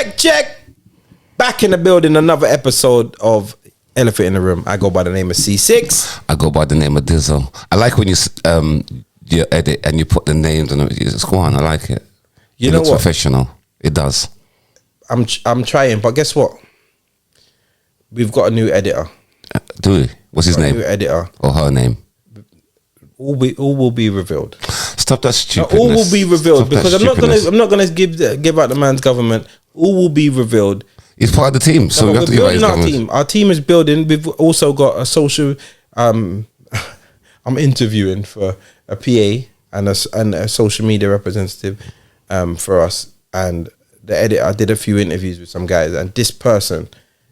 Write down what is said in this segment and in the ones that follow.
Check. Back in the building, another episode of Elephant in the Room. I go by the name of Ceesix. I go by the name of Dizzle. I like when you edit and you put the names and it's go on. I like it. You it know looks what? Professional. It does. I'm trying, but guess what? We've got a new editor. Do we? What's his name? New editor. Or her name? All will be revealed. Stop that stupidness. All will be revealed. Stop that Because stupidness. I'm not gonna give out the man's government. All will be revealed. He's part of the team, so No, we have to we're give out his building our government. team. Our team is building. We've also got a social. I'm interviewing for a PA and a social media representative for us. And the editor, I did a few interviews with some guys, and this person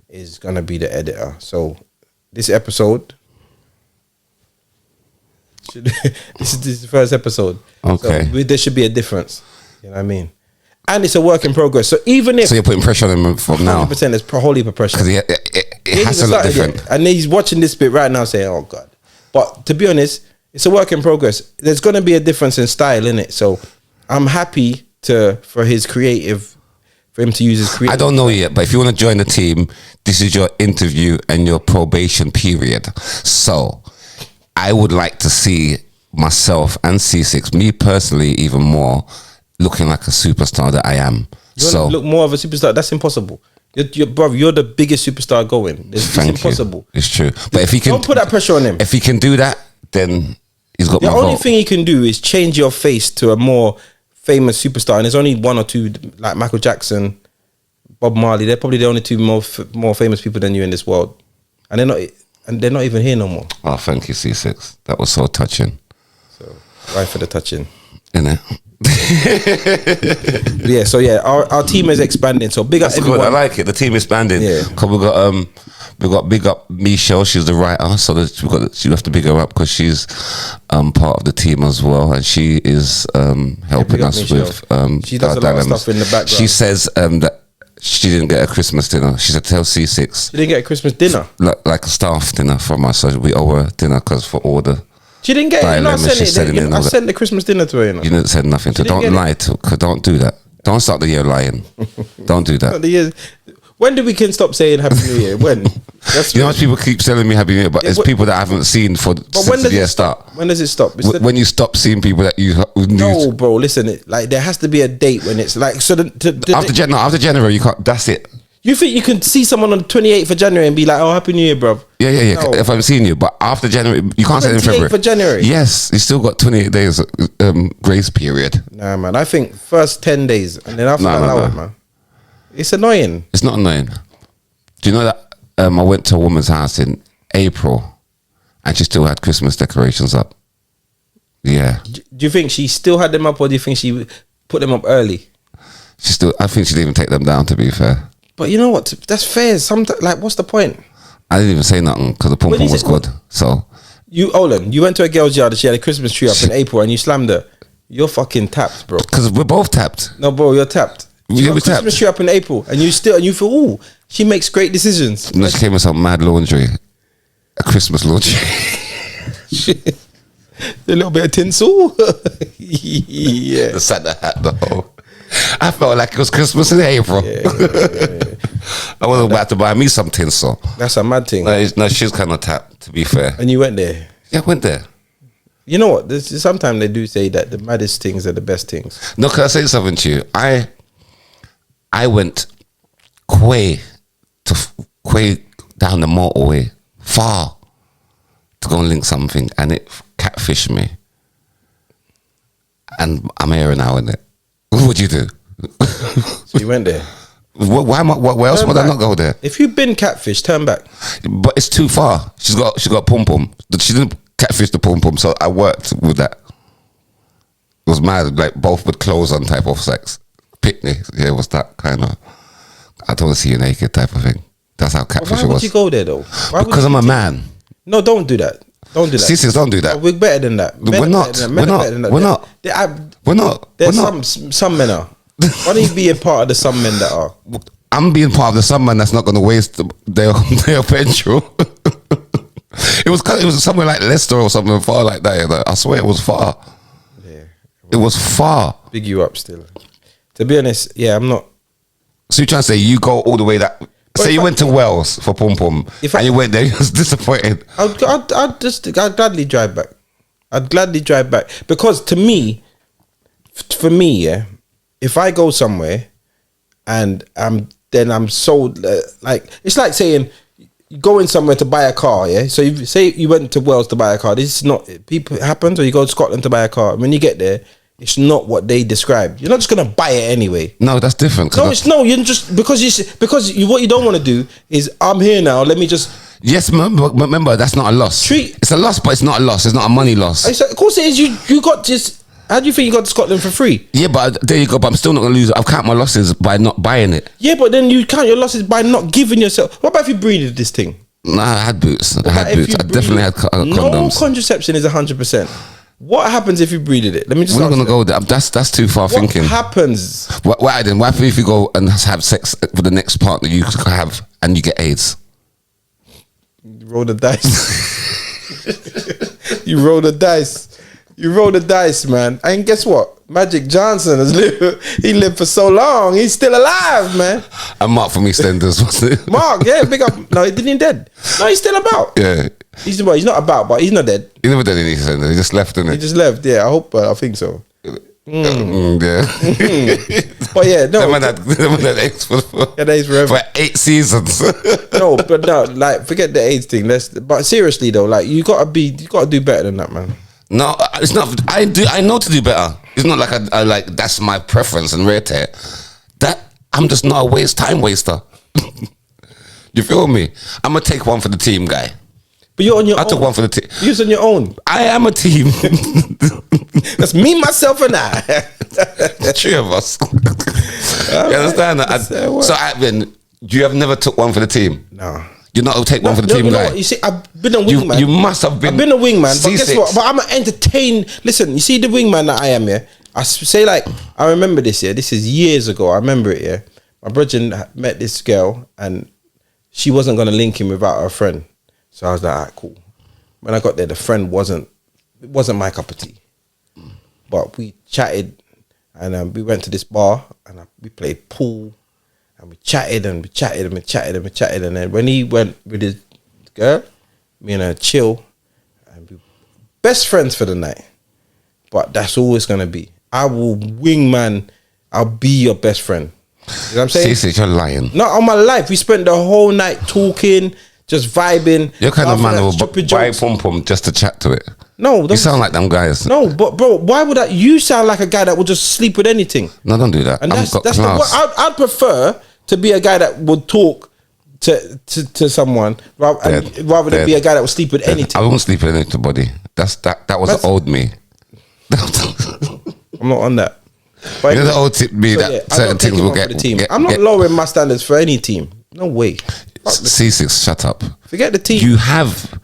is gonna be the editor. So this episode, this is the first episode. Okay. So there should be a difference. You know what I mean? And it's a work in progress. So even if So you're putting pressure on him from now 100%, there's whole heap of pressure. because it has to look different. And he's watching this bit right now saying, oh God. But to be honest, it's a work in progress. There's going to be a difference in style in it. So I'm happy for him to use his creative. I don't know yet, but if you want to join the team, this is your interview and your probation period. So I would like to see myself and Ceesix, me personally, even more, looking like a superstar that I am. You want to look more of a superstar? That's impossible. You're the biggest superstar going. It's impossible. It's true. But if he can, don't put that pressure on him. If he can do that, then he's got The my only vote. thing he can do is change your face to a more famous superstar, and there's only one or two, like Michael Jackson, Bob Marley. They're probably the only two more famous people than you in this world, and they're not even here no more. Oh, thank you, C6. That was so touching. So, right for the touching, Innit? yeah. So yeah, our team is expanding. So big up That's everyone. good. I like it. The team is expanding. Yeah. Cause we got big up Michelle. She's the writer, so you have to big her up because she's part of the team as well, and she is helping up us Michelle. with She does our a lot of dilemmas. stuff in the background. She says that she didn't get a Christmas dinner. She said, "Tell C6 She didn't get a Christmas dinner. like a staff dinner from us, so we owe her dinner because for all the." She didn't get it. You know, I dilemmas she's sent sending it. in I all that. sent the Christmas dinner to her. You know. You didn't say nothing. So didn't don't get lie to. Cause don't do that. Don't start the year lying. Don't do that. When do we can stop saying Happy New Year? When? That's You know, how much people keep telling me Happy New Year, but it's but- people that I haven't seen since the year start. When does it stop? When you stop seeing people that you knew No, bro. Listen, like there has to be a date when it's like so. after January, you can't. That's it. You think you can see someone on the 28th of January and be like, "Oh, Happy New Year, bro"? Yeah. No. If I'm seeing you, but after January, you can't say it in 28th February. of January. Yes, you still got 28 days grace period. Nah, man. I think first 10 days and then after No, that, no, allow no. it, man. It's annoying. It's not annoying. Do you know that I went to a woman's house in April, and she still had Christmas decorations up? Yeah, Do you think she still had them up, or do you think she put them up early? I think she didn't even take them down. To be fair. But you know what? That's fair. Sometimes, like, what's the point? I didn't even say nothing because the pom What pom is was it? good. So You went to a girl's yard and she had a Christmas tree up in April and you slammed her. You're fucking tapped, bro. because we're both tapped. No, bro, you're tapped. She Yeah, got we a Christmas tapped. tree up in April and you feel, ooh, she makes great decisions. And then she came with some mad laundry, a Christmas laundry. A little bit of tinsel. Yeah. The Santa hat though. I felt like it was Christmas in April. Yeah. I wasn't about to buy me some tinsel. That's a mad thing. No, she's kind of tapped. To be fair, And you went there. yeah, I went there. You know what? Sometimes they do say that the maddest things are the best things. No, can I say something to you? I went quay down the motorway far to go and link something, and it catfished me. And I'm here now, innit? What would you do? So you went there. Where else Turn would I back. not go there? If you've been catfish, turn back. But it's too far. She got pom pom. She didn't catfish the pom pom, so I worked with that. It was mad, like both with clothes on type of sex. Picnic. Yeah, it was that kind of I don't want to see you naked type of thing. That's how catfish Why it would was. you go there though? Why Because would I'm you a man. No, don't do that. Don't do that. Ceesix, don't do that. We're better than that. We're not. We're not. We're not. We're not. There's We're not. some men are. Why don't you be a part of the some men that are? I'm being part of the some man that's not going to waste their petrol. It was somewhere like Leicester or something far like that. You know? I swear it was far. Yeah. It was far. Big you up still. To be honest, yeah, I'm not. So you're trying to say you go all the way that... Say you went to Wales for Pum Pum and you went there, you was disappointed. I'd gladly drive back. I'd gladly drive back. Because to me, yeah, if I go somewhere and then I'm sold, like, it's like saying you going somewhere to buy a car, yeah? So you say you went to Wales to buy a car. This is not, people, it happens, or you go to Scotland to buy a car. When you get there, it's not what they describe. You're not just gonna buy it anyway. No, that's different. No, you're just because what you don't want to do is I'm here now. Let me just. Yes, remember that's not a loss. It's a loss, but it's not a loss. It's not a money loss. Of course it is. You got just. How do you think you got to Scotland for free? Yeah, but there you go. But I'm still not gonna lose. I've counted my losses by not buying it. Yeah, but then you count your losses by not giving yourself. What about if you breeded this thing? Nah, I had boots. I definitely had condoms. No contraception is 100%. What happens if you breeded it? Let me just. We're not gonna go there. That's too far thinking. What happens? What if you go and have sex with the next partner you have and you get AIDS? You roll the dice. You roll the dice. You roll the dice, man. And guess what? Magic Johnson has lived. He lived for so long. He's still alive, man. And Mark from EastEnders, wasn't it? Mark, yeah, big up. No, he didn't dead. No, he's still about. Yeah. He's not about, but he's not dead. He never dead in EastEnders. He just left, didn't he? He just left. Yeah, I think so. Yeah. But yeah, no. That AIDS for AIDS forever. For 8 seasons. No, but no, like, forget the AIDS thing. But seriously though, like, you gotta do better than that, man. No, it's not. I know to do better. It's not like I like that's my preference and rare tear. That I'm just not a time waster. You feel me? I'm gonna take one for the team, guy. But you're on your own. I took one for the team. You're on your own. I am a team. That's me, myself, and I. The 3 of us. You understand that? You have never took one for the team. No. You're not take one for the team, guy. You see, I've been a wingman. You must have been. I've been a wingman. But Ceesix. guess what? But I'm an entertain. Listen, you see the wingman that I am, yeah? I say, like, I remember this, yeah? This is years ago. I remember it, yeah? My brother met this girl and she wasn't going to link him without her friend. So I was like, alright, cool. When I got there, the friend wasn't my cup of tea. But we chatted and we went to this bar and we played pool. And we chatted and we chatted and we chatted and we chatted. And then when he went with his girl, me and her chill. And we best friends for the night. But that's all it's going to be. I will wingman. I'll be your best friend. You know what I'm saying? Ceesix, you're lying. Not on my life. We spent the whole night talking, just vibing. You're kind of man who will buy Pum Pum just to chat to it. No. You sound like them guys. No, but bro, why would that? You sound like a guy that would just sleep with anything. No, don't do that. And I'd prefer to be a guy that would talk to someone rather than be a guy that would sleep with anything. I won't sleep with anybody. That was the old me. I'm not on that. But the old tip me certain things will get. I'm not lowering my standards for any team. No way. Ceesix, shut up. Forget the team. You have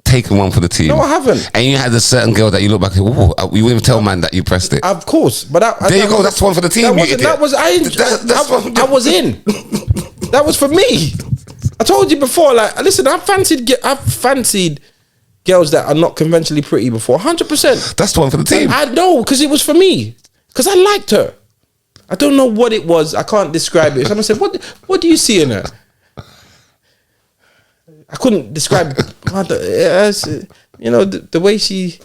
taken one for the team. No, I haven't. And you had a certain girl that you look back and you wouldn't even tell man that you pressed it. Of course, but there you go. That's one for the team. I was in. That was for me. I told you before. Like, listen, I've fancied girls that are not conventionally pretty before. 100%. That's the one for the team. I know, because it was for me. Because I liked her. I don't know what it was. I can't describe it. Someone said, "What do you see in her?" I couldn't describe the way she,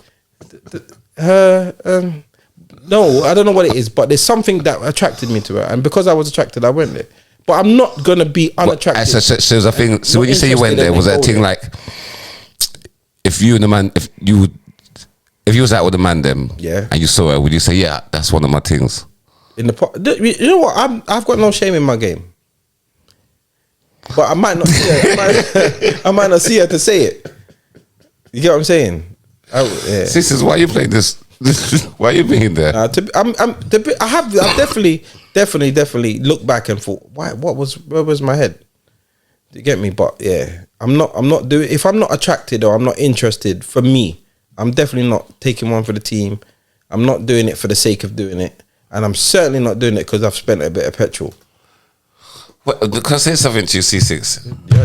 no, I don't know what it is, but there's something that attracted me to her, and because I was attracted, I went there. But I'm not gonna be unattracted. So was a thing. So when you say you went there, was that a thing like, if you and the man, if you was out with the man, them, yeah, and you saw her, would you say, yeah, that's one of my things? You know what? I've got no shame in my game. But I might not see her. I might not see her to say it. You get what I'm saying? Sisters, why are you playing this? Why are you being there? I have definitely looked back and thought, where was my head? Do you get me? But yeah, I'm not doing. If I'm not attracted or I'm not interested, for me, I'm definitely not taking one for the team. I'm not doing it for the sake of doing it, and I'm certainly not doing it because I've spent a bit of petrol. Well, can I say something to you, Ceesix?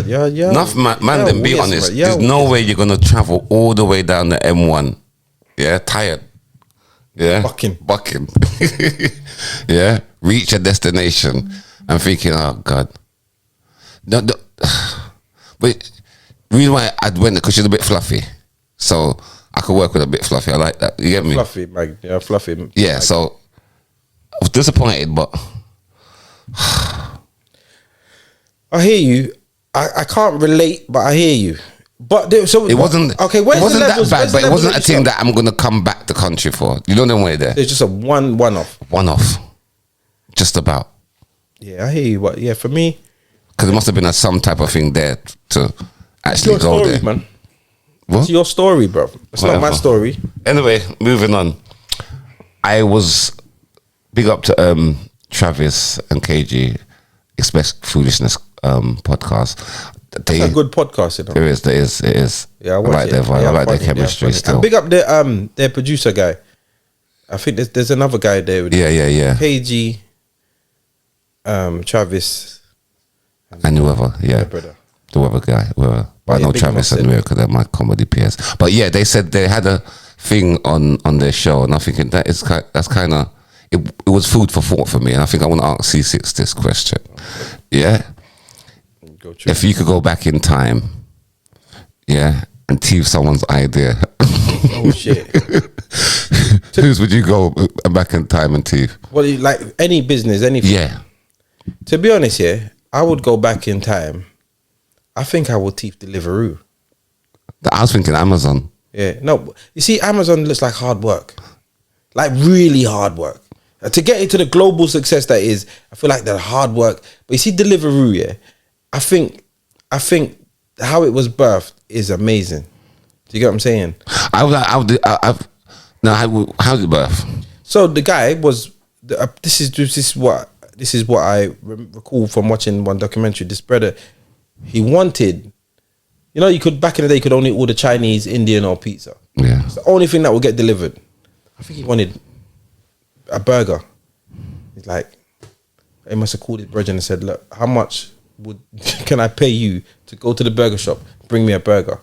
Yeah. Enough man, then be honest. There's no way you're gonna travel all the way down the M1. Yeah, tired. Yeah, bucking. Yeah, reach a destination I'm thinking, oh God. No, but the reason why I went because she's a bit fluffy, so I could work with a bit fluffy. I like that. You get me? Fluffy, Mag. Yeah, fluffy. Yeah. So I was disappointed, but I hear you. I can't relate, but I hear you. But so it wasn't okay. It wasn't that bad, but it wasn't a thing that I'm gonna come back to country for. You know the way there. It's just a one-off. One-off, just about. Yeah, I hear you. But yeah, for me, because it must have been some type of thing there to actually go story, there, man. What? It's your story, bro. It's not my story. Anyway, moving on. I was big up to Travis and KG, Expect Foolishness podcast. It's a good podcast, you know. It is. Yeah, I like their vibe. I like their chemistry still. And big up their producer guy. I think there's another guy there. With yeah. KG, Travis, and whoever, yeah, the other guy, whoever. But I know Travis and Miracle, they're my comedy peers. But yeah, they said they had a thing on their show, and I'm thinking that's kind of it was food for thought for me, and I think I want to ask Ceesix this question. Yeah. If you could go back in time, yeah, and thieve someone's idea. Oh shit. Whose would you go back in time and thieve? Well, like any business, anything. Yeah. To be honest, yeah, I would go back in time. I think I would thieve Deliveroo. I was thinking Amazon. Yeah. No, you see, Amazon looks like hard work. Like really hard work. To get into the global success that is, I feel like that hard work. But you see Deliveroo, yeah, I think how it was birthed is amazing. Do you get what I'm saying? How's it birth? So the guy was. This is what I recall from watching one documentary. This brother, he wanted, you know, you could back in the day you could only order Chinese, Indian, or pizza. Yeah, it's the only thing that would get delivered. I think he wanted a burger. He's like, he must have called his brother and said, "Look, how much can I pay you to go to the burger shop, bring me a burger?"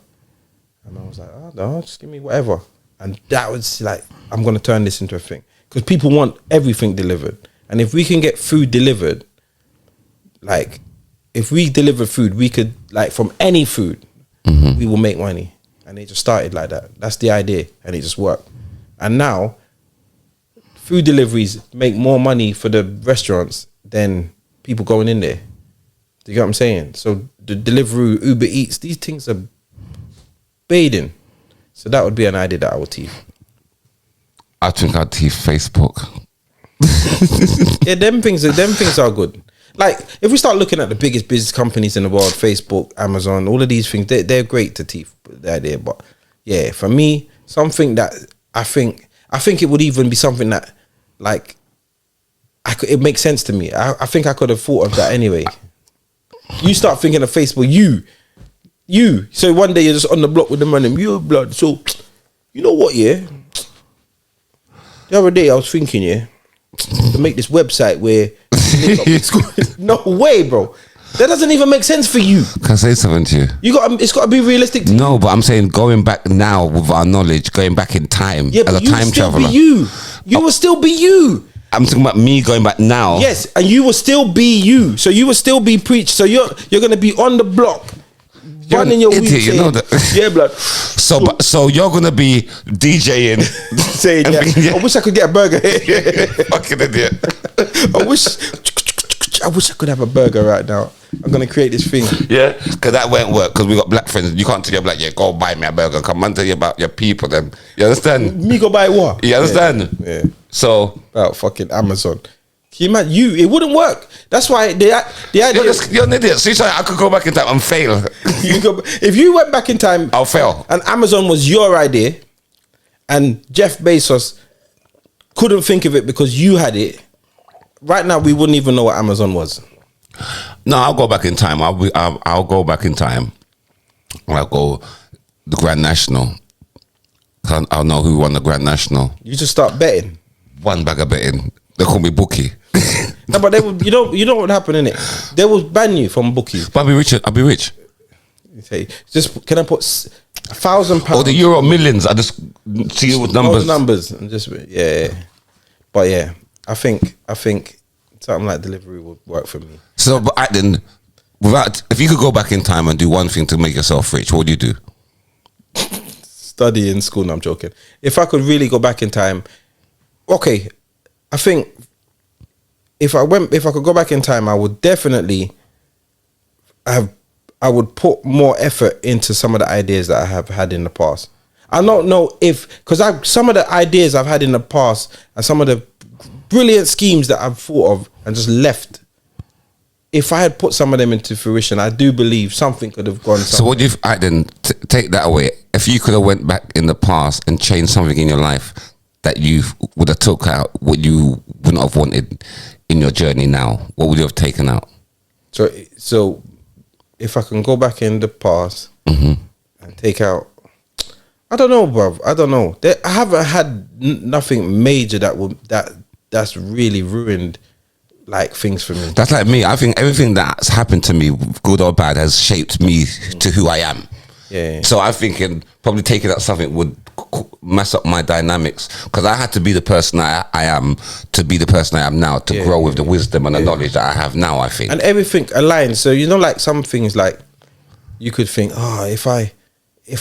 And I was like, "Oh no, just give me whatever." And that was like, I'm gonna turn this into a thing because people want everything delivered, and if we can get food delivered, like if we deliver food, we could like from any food, we will make money. And it just started like that. That's the idea, and it just worked. And now, food deliveries make more money for the restaurants than people going in there. Do you get what I'm saying? So the Deliveroo, Uber Eats, these things are bathing. So that would be an idea that I would thieve. I think I'd thieve Facebook. Yeah, them things are good. Like if we start looking at the biggest business companies in the world, Facebook, Amazon, all of these things, they're great to thieve. The idea, but yeah, for me, something that I think it would even be something that like it makes sense to me. I think I could have thought of that anyway. You start thinking of Facebook, you. So one day you're just on the block with the man and you blood. So, you know what, yeah? The other day I was thinking, yeah, to make this website where no way, bro. That doesn't even make sense for you. Can I say something to you? It's got to be realistic. No, but I'm saying going back now with our knowledge, going back in time as a time traveler. You will still be you. I'm talking about me going back now. Yes, and you will still be you. So you will still be preached. So you're going to be on the block, running your weed. You know that. Yeah, blood. So you're going to be DJing, saying, yeah, I wish I could get a burger here. Fucking idiot. I wish I could have a burger right now. I'm going to create this thing. Yeah, because that won't work because we got black friends. You can't tell your black, yeah, go buy me a burger. Come on, tell you about your people then. You understand? Me go buy what? You understand? Yeah. So about fucking Amazon. Can you imagine? It wouldn't work. That's why the idea. You're an idiot. So I could go back in time and fail. If you went back in time, I'll fail. And Amazon was your idea, and Jeff Bezos couldn't think of it because you had it. Right now, we wouldn't even know what Amazon was. No, I'll go back in time. I'll go back in time. I'll go the Grand National. I'll know who won the Grand National. You just start betting. One bag of betting. They call me bookie. No, but they would. You know what happened in it. They will ban you from bookies. But I'll be rich. You say, just can I put £1,000? Or the Euro Millions. I just see with numbers. Numbers and just yeah. But yeah, I think something like delivery would work for me. So, but then, if you could go back in time and do one thing to make yourself rich, what would you do? Study in school. No, I'm joking. If I could really go back in time, okay, I think if I could go back in time, I would definitely I would put more effort into some of the ideas that I have had in the past. I don't know because some of the ideas I've had in the past and some of the brilliant schemes that I've thought of and just left. If I had put some of them into fruition, I do believe something could have gone. So what do you? Then take that away. If you could have went back in the past and changed something in your life that you would have took out, what you wouldn't have wanted in your journey now, what would you have taken out? So if I can go back in the past and take out, I don't know, bruv. I don't know. I haven't had nothing major that's really ruined like things for me. That's like me. I think everything that's happened to me, good or bad, has shaped me to who I am. Yeah. So I'm thinking probably taking out something would mess up my dynamics, because I had to be the person I am to be the person I am now, to grow with the wisdom and the knowledge that I have now, I think. And everything aligns. So, you know, like some things, like you could think, if I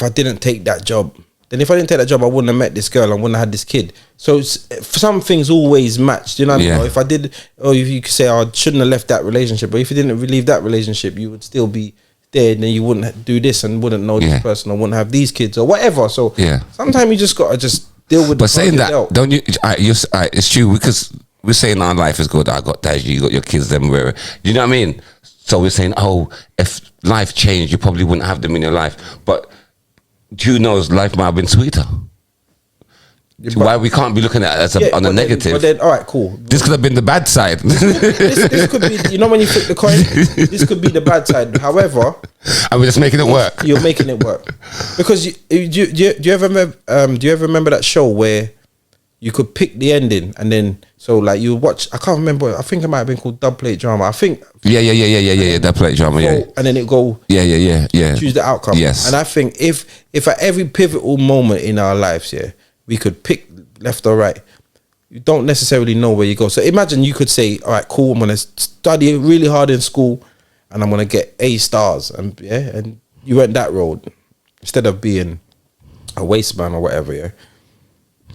didn't take that job, then if I didn't take that job, I wouldn't have met this girl, I wouldn't have had this kid. So some things always match. You know what I mean? Or if I did, or if you could say, I shouldn't have left that relationship, but if you didn't leave that relationship, you would still be there, and then you wouldn't do this and wouldn't know this person, or wouldn't have these kids or whatever. So sometimes you just gotta deal with. But saying that, don't you? It's true, because we're saying our life is good. I got that. You got your kids. Them where, you know what I mean? So we're saying, if life changed, you probably wouldn't have them in your life. But who knows? Life might have been sweeter. Why we can't be looking at it as on a negative? But then, all right, cool. This could have been the bad side. this could be, you know, when you flip the coin, this could be the bad side. However, and we're just making it work. You're making it work, because do you ever remember that show where you could pick the ending, and then so like you watch? I can't remember. I think it might have been called Dub Plate Drama. I think. Yeah. Dub Plate Drama. Yeah. And then it go. Yeah. Choose the outcome. Yes. And I think if at every pivotal moment in our lives, we could pick left or right, you don't necessarily know where you go. So imagine you could say, all right, cool, I'm going to study really hard in school and I'm going to get A stars. And you went that road instead of being a waste man or whatever,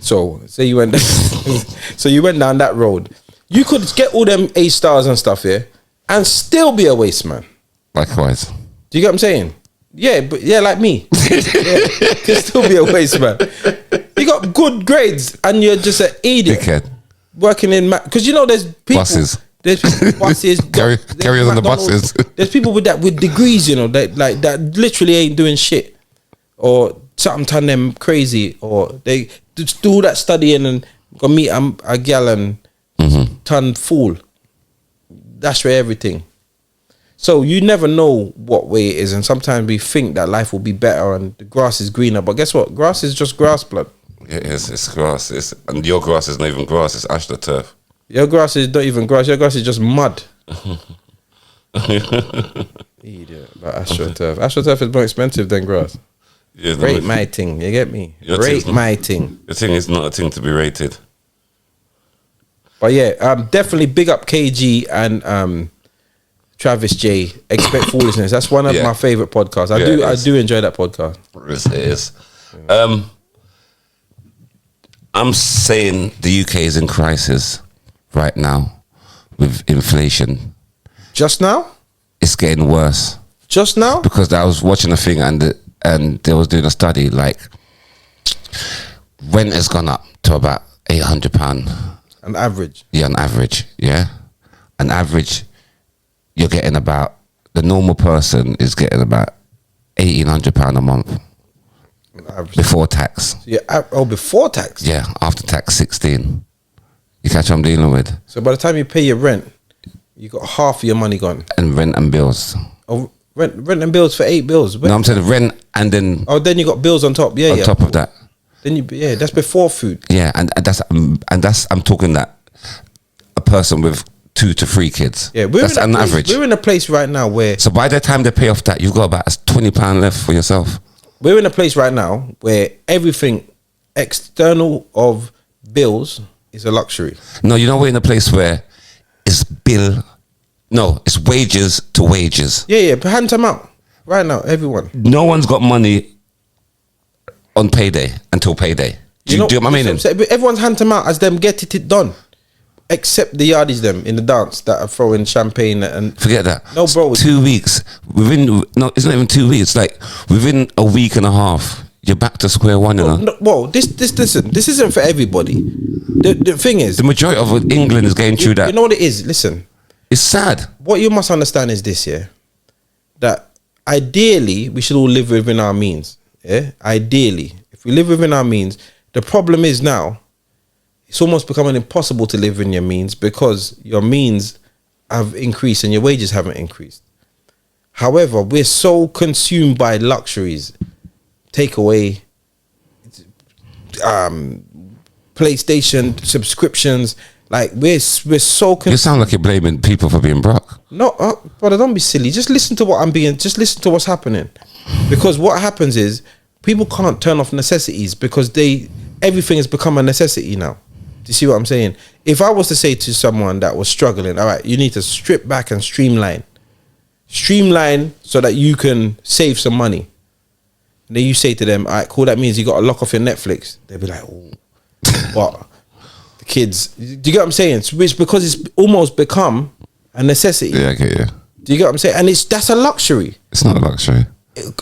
So say you went so you went down that road. You could get all them A stars and stuff, and still be a waste man. Likewise. Do you get what I'm saying? Yeah, but like me. Could still be a waste man. You got good grades and you're just an idiot. Dickhead. Working in because you know there's people. Buses. There's buses. Carriers on the buses. There's people with degrees, you know, that literally ain't doing shit, or something turn them crazy, or they just do all that studying and go meet a gal and turn fool. That's where everything. So you never know what way it is, and sometimes we think that life will be better and the grass is greener, but guess what? Grass is just grass, blood. It is. It's grass. And your grass is not even grass. It's AstroTurf. Your grass is not even grass. Your grass is just mud. Idiot. But AstroTurf. AstroTurf is more expensive than grass. Yeah, rate my thing. You get me? Rate my thing. The thing is not a thing to be rated. But definitely big up KG and Travis J. Expect Foolishness. That's one of my favorite podcasts. I do enjoy that podcast. It is. I'm saying the UK is in crisis right now with inflation. Just now? It's getting worse. Just now? Because I was watching a thing and they was doing a study, like rent has gone up to about £800. An average? Yeah, an average, An average, you're getting about, the normal person is getting about £1,800 a month. Before tax. Before tax? Yeah, after tax 16. You catch what I'm dealing with? So by the time you pay your rent, you got half of your money gone. And rent and bills. Oh, rent and bills for 8 bills. No, I'm saying rent and then. Oh, then you got bills on top. On top of that. Then that's before food. Yeah, and that's I'm talking that a person with 2 to 3 kids. Yeah, that's an average. We're in a place right now where. So by the time they pay off that, you've got about £20 left for yourself. We're in a place right now where everything external of bills is a luxury. No, we're in a place where it's it's wages to wages. Yeah, but hand them out right now, everyone. No one's got money on payday until payday. Do you get my meaning? But everyone's hand them out as them get it done. Except the yardies them in the dance that are throwing champagne and forget that. No, bro. 2 weeks it's not even 2 weeks. It's like within a week and a half, you're back to square one. You know. No, whoa, listen. This isn't for everybody. The thing is, the majority of England is going through that. You know what it is? Listen, it's sad. What you must understand is this, yeah, that ideally we should all live within our means. Yeah, ideally, if we live within our means, the problem is now. It's almost becoming impossible to live in your means because your means have increased and your wages haven't increased. However, we're so consumed by luxuries, takeaway, PlayStation subscriptions. Like we're so. You sound like you're blaming people for being broke. No, brother, don't be silly. Just listen to what I'm being. Just listen to what's happening, because what happens is people can't turn off necessities because everything has become a necessity now. Do you see what I'm saying? If I was to say to someone that was struggling, all right, you need to strip back and streamline so that you can save some money. And then you say to them, all right, cool, that means you got to lock off your Netflix. They'll be like, oh, what? The kids, do you get what I'm saying? It's because it's almost become a necessity. Yeah, okay, yeah. Do you get what I'm saying? And that's a luxury. It's not a luxury.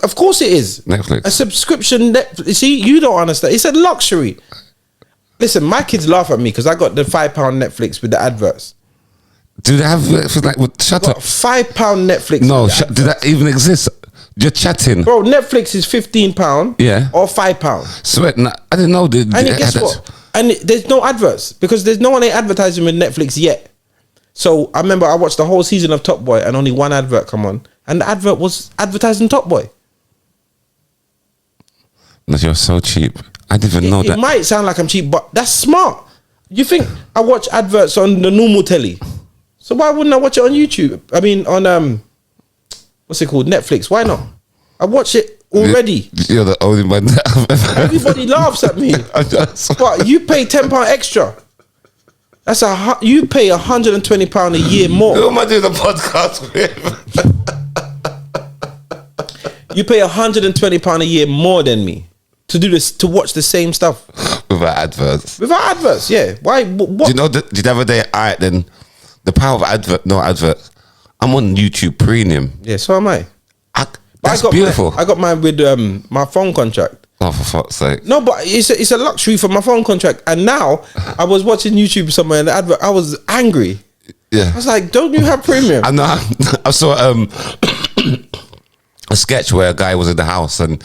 Of course it is. Netflix. A subscription. You see, you don't understand. It's a luxury. Listen, my kids laugh at me because I got the £5 Netflix with the adverts. Do they have shut up? £5 Netflix. No, did that even exist? You're chatting, bro. Netflix is £15. Yeah, or £5. Sweat. I didn't know. And guess what? And there's no adverts because there's no one ain't advertising with Netflix yet. So I remember I watched the whole season of Top Boy and only one advert come on, and the advert was advertising Top Boy. No, you're so cheap. I didn't even know that. It might sound like I'm cheap, but that's smart. You think I watch adverts on the normal telly? So why wouldn't I watch it on YouTube? I mean, on what's it called? Netflix. Why not? I watch it already. You're the only one. Everybody laughs at me. But you pay £10 extra. That's you pay £120 a year more. Who am I doing the podcast with? You pay £120 a year more than me. To do this, to watch the same stuff without adverts. Without adverts, yeah. Why? What? Do you know the other day? Alright, then the power of no adverts. I'm on YouTube Premium. Yeah, so am I. That's beautiful. I got mine with my phone contract. Oh, for fuck's sake! No, but it's a luxury for my phone contract. And now I was watching YouTube somewhere and the advert. I was angry. Yeah, I was like, "Don't you have Premium?" I know. I saw a sketch where a guy was in the house and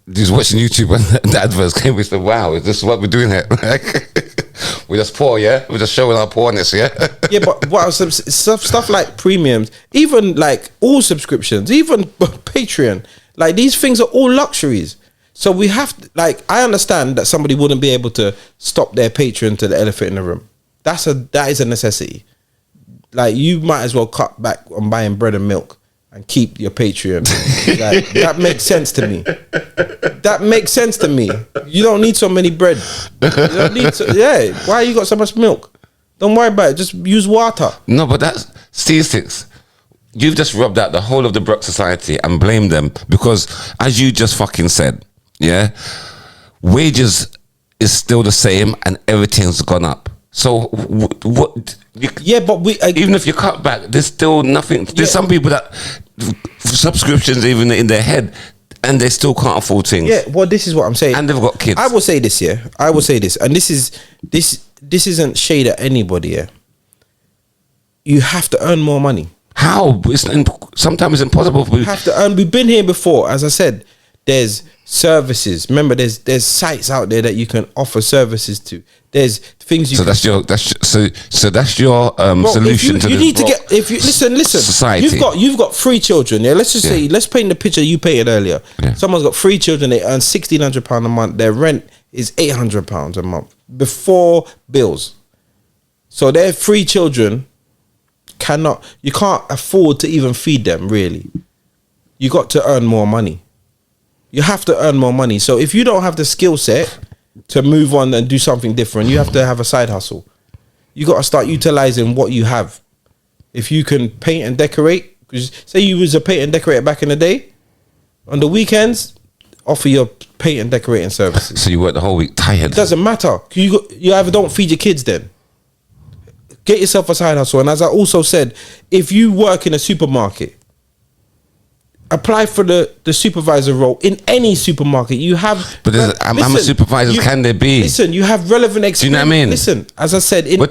he was watching YouTube and the adverts came. We said, "Wow, is this what we're doing here? We're just poor, yeah. We're just showing our poorness, yeah." Yeah, but what stuff like premiums, even like all subscriptions, even Patreon, like these things are all luxuries. So we have to, like, I understand that somebody wouldn't be able to stop their Patreon to the elephant in the room. That is a necessity. Like, you might as well cut back on buying bread and milk and keep your Patreon. Like, that makes sense to me. That makes sense to me. You don't need so many bread. You don't need yeah. Why you got so much milk? Don't worry about it. Just use water. No, but that's Ceesix. You've just rubbed out the whole of the Brook society and blamed them because, as you just fucking said, yeah, wages is still the same and everything's gone up. So what? Yeah, but even if you cut back, there's still nothing. There's some people that subscriptions even in their head, and they still can't afford things. Yeah, well, this is what I'm saying, and they've got kids. I will say this, yeah. I will say this, and this isn't shade at anybody. Yeah, you have to earn more money. How? Sometimes it's impossible. You have to earn. We've been here before, as I said. There's services. Remember, there's sites out there that you can offer services to. There's things you. So that's your solution to. You need to get. If you listen. Society. You've got 3 children. Yeah. Let's just say. Let's paint the picture you painted earlier. Yeah. Someone's got 3 children. They earn £1,600 a month. Their rent is £800 a month before bills. So their 3 children you can't afford to even feed them. Really, you got to earn more money. You have to earn more money. So if you don't have the skill set to move on and do something different, you have to have a side hustle. you got to start utilizing what you have. If you can paint and decorate, because say you was a paint and decorator back in the day, on the weekends, offer your paint and decorating services. So you work the whole week tired. It doesn't matter. You either don't feed your kids then. Get yourself a side hustle. And as I also said, if you work in a supermarket, apply for the supervisor role in any supermarket. You have... But I'm a supervisor, can there be? Listen, you have relevant experience. Do you know what I mean? Listen, as I said, in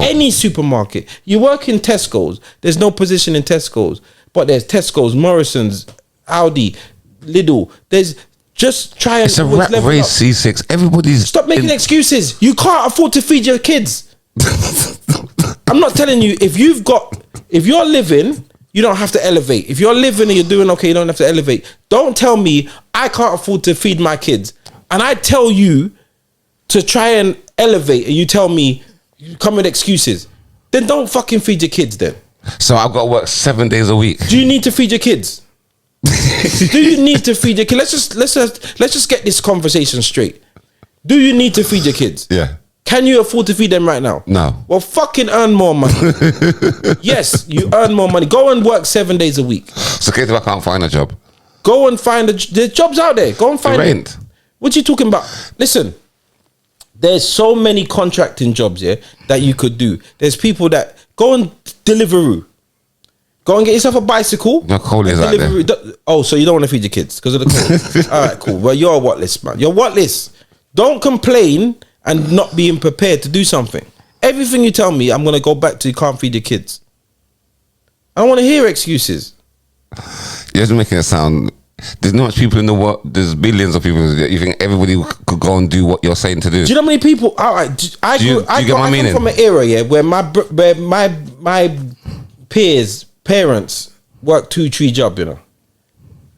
any supermarket. You work in Tesco's, there's no position in Tesco's, but there's Tesco's, Morrison's, Aldi, Lidl. There's... Just try and... It's a rat race, Ceesix. Everybody's... Stop making excuses. You can't afford to feed your kids. I'm not telling you, if you're living, you don't have to elevate. If you're living and you're doing okay, you don't have to elevate. Don't tell me I can't afford to feed my kids. And I tell you to try and elevate and you tell me, you come with excuses. Then don't fucking feed your kids then. So I've got to work 7 days a week. Do you need to feed your kids? Do you need to feed your kids? Let's just get this conversation straight. Do you need to feed your kids? Yeah. Can you afford to feed them right now? No. Well, fucking earn more money. Yes, you earn more money. Go and work 7 days a week. So if I can't find a job, go and find there's jobs out there. Go and find it. What are you talking about? Listen, there's so many contracting jobs here that you could do. There's people that go and Deliveroo. Go and get yourself a bicycle. No, cold is out there. Oh, so you don't want to feed your kids because of the cold. All right, cool. Well, you're what list, man. You're what list. Don't complain and not being prepared to do something. Everything you tell me, I'm going to go back to you can't feed your kids. I don't want to hear excuses. You're just making it sound... There's not much people in the world. There's billions of people. You think everybody could go and do what you're saying to do? Do you know how many people... All right, I come from an era, yeah, where my peers, parents work 2-3 jobs, you know.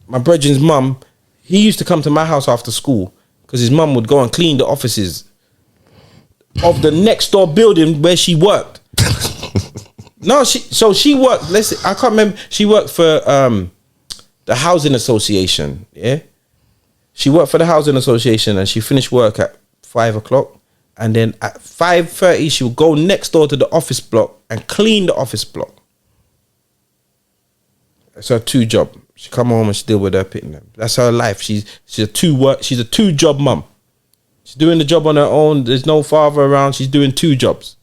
My brethren's mum, he used to come to my house after school because his mum would go and clean the offices of the next door building where she worked. No, she worked. I can't remember. She worked for the housing association. Yeah, she worked for the housing association, and she finished work at 5 o'clock, and then at 5:30 she would go next door to the office block and clean the office block. That's her 2 job. She come home and she deal with her pitting. That's her life. She's a 2 job mum. She's doing the job on her own. There's no father around. She's doing 2 jobs.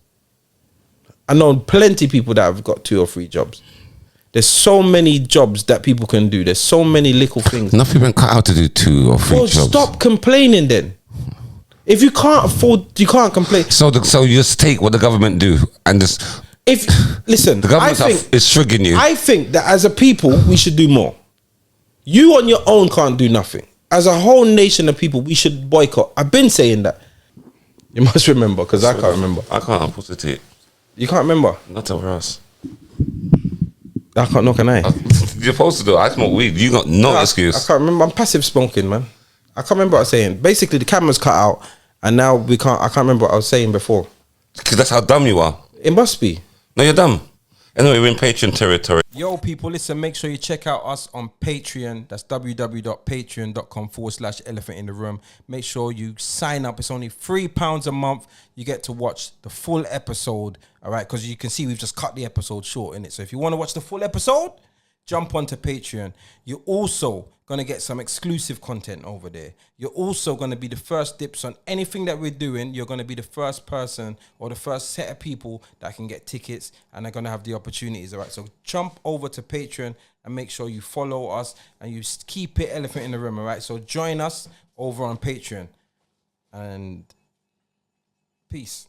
I know plenty of people that have got 2 or 3 jobs. There's so many jobs that people can do. There's so many little things. Enough people cut out to do 2 or 3 jobs. Stop complaining then. If you can't afford, you can't complain. So you just take what the government do and just... Listen, the government is triggering you. I think that as a people, we should do more. You on your own can't do nothing. As a whole nation of people, we should boycott. I've been saying that. You must remember, because I can't remember. I can't put it. You can't remember? Not over us. I can't, nor can I. You're supposed to do it. I smoke weed. You got no excuse. I can't remember. I'm passive smoking, man. I can't remember what I was saying. Basically, the camera's cut out, and now I can't remember what I was saying before. Because that's how dumb you are. It must be. No, you're dumb. Anyway, we're in Patreon territory. Yo, people, listen, make sure you check out us on Patreon. That's www.patreon.com/elephant in the room. Make sure you sign up. It's only £3 a month. You get to watch the full episode, all right? Because you can see we've just cut the episode short, innit? So if you want to watch the full episode, jump onto Patreon. You're also going to get some exclusive content over there. You're also going to be the first dips on anything that we're doing. You're going to be the first person or the first set of people that can get tickets and are going to have the opportunities, all right? So jump over to Patreon and make sure you follow us and you keep it elephant in the room, all right? So join us over on Patreon and peace.